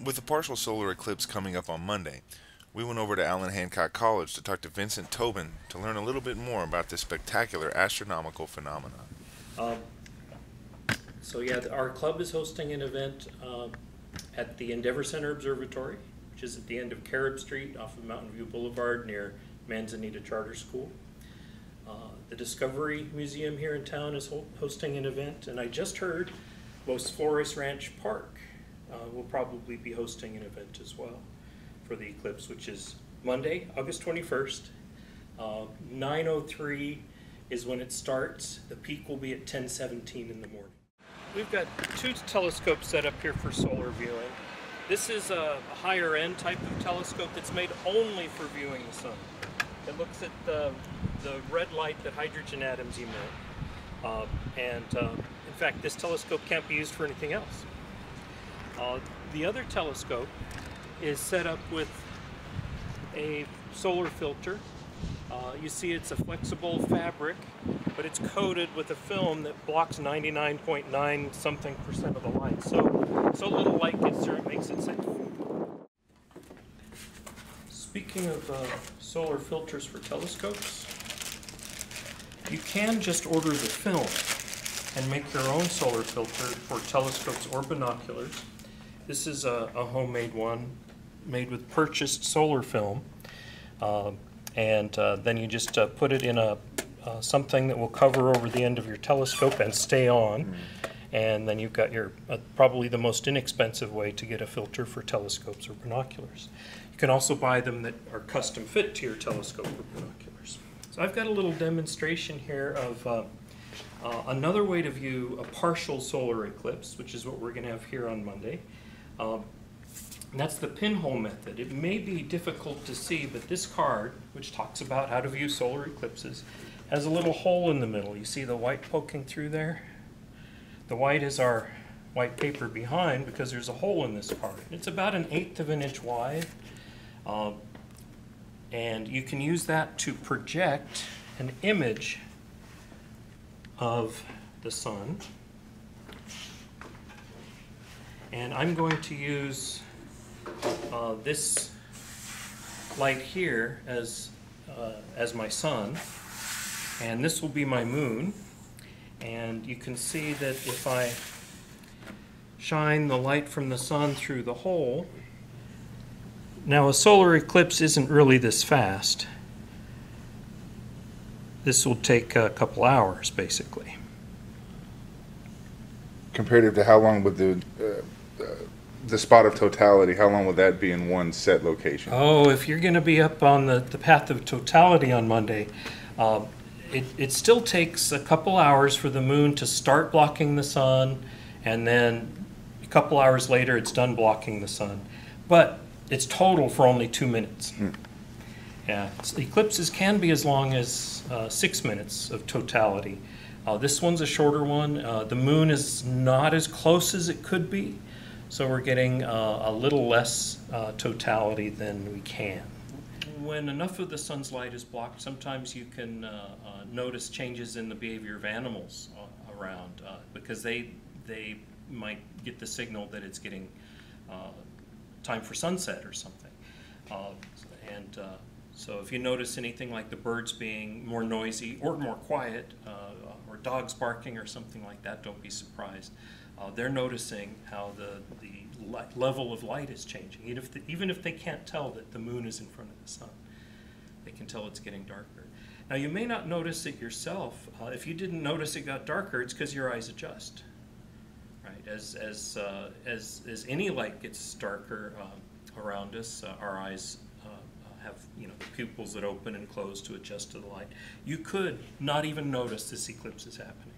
With the partial solar eclipse coming up on Monday, we went over to Allan Hancock College to talk to Vincent Tobin to learn a little bit more about this spectacular astronomical phenomenon. Um, so yeah, our club is hosting an event at the Endeavor Center Observatory, which is at the end of Carib Street off of Mountain View Boulevard near Manzanita Charter School. The Discovery Museum here in town is hosting an event, and I just heard Los Flores Ranch Park will probably be hosting an event as well for the eclipse, which is Monday, August 21st. 9:03 is when it starts. The peak will be at 10:17 in the morning. We've got two telescopes set up here for solar viewing. This is a higher end type of telescope that's made only for viewing the sun. It looks at the red light that hydrogen atoms emit. In fact, this telescope can't be used for anything else. The other telescope is set up with a solar filter. You see it's a flexible fabric, but it's coated with a film that blocks 99.9 something percent of the light. So little light gets through, it makes it safe. Speaking of solar filters for telescopes, you can just order the film and make your own solar filter for telescopes or binoculars. This is a homemade one made with purchased solar film. Then you just put it in something that will cover over the end of your telescope and stay on. And then you've got your probably the most inexpensive way to get a filter for telescopes or binoculars. You can also buy them that are custom fit to your telescope or binoculars. So I've got a little demonstration here of another way to view a partial solar eclipse, which is what we're going to have here on Monday. And that's the pinhole method. It may be difficult to see, but this card, which talks about how to view solar eclipses, has a little hole in the middle. You see the white poking through there? The white is our white paper behind because there's a hole in this part. It's about 1/8 of an inch wide. And you can use that to project an image of the sun. And I'm going to use this light here as my sun, and this will be my moon. And you can see that if I shine the light from the sun through the hole, now a solar eclipse isn't really this fast. This will take a couple hours basically. Comparative to how long would the spot of totality, how long would that be in one set location? Oh, if you're going to be up on the path of totality on Monday, it still takes a couple hours for the moon to start blocking the sun, and then a couple hours later it's done blocking the sun. But it's total for only 2 minutes. Yeah, eclipses can be as long as 6 minutes of totality. This one's a shorter one. The moon is not as close as it could be, so we're getting a little less totality than we can. When enough of the sun's light is blocked, sometimes you can notice changes in the behavior of animals around because they might get the signal that it's getting time for sunset or something. So if you notice anything like the birds being more noisy or more quiet, or dogs barking or something like that, don't be surprised. They're noticing how the level of light is changing. Even if they can't tell that the moon is in front of the sun, they can tell it's getting darker. Now you may not notice it yourself. If you didn't notice it got darker, it's because your eyes adjust. Right? As any light gets darker around us, our eyes have the pupils that open and close to adjust to the light. You could not even notice this eclipse is happening.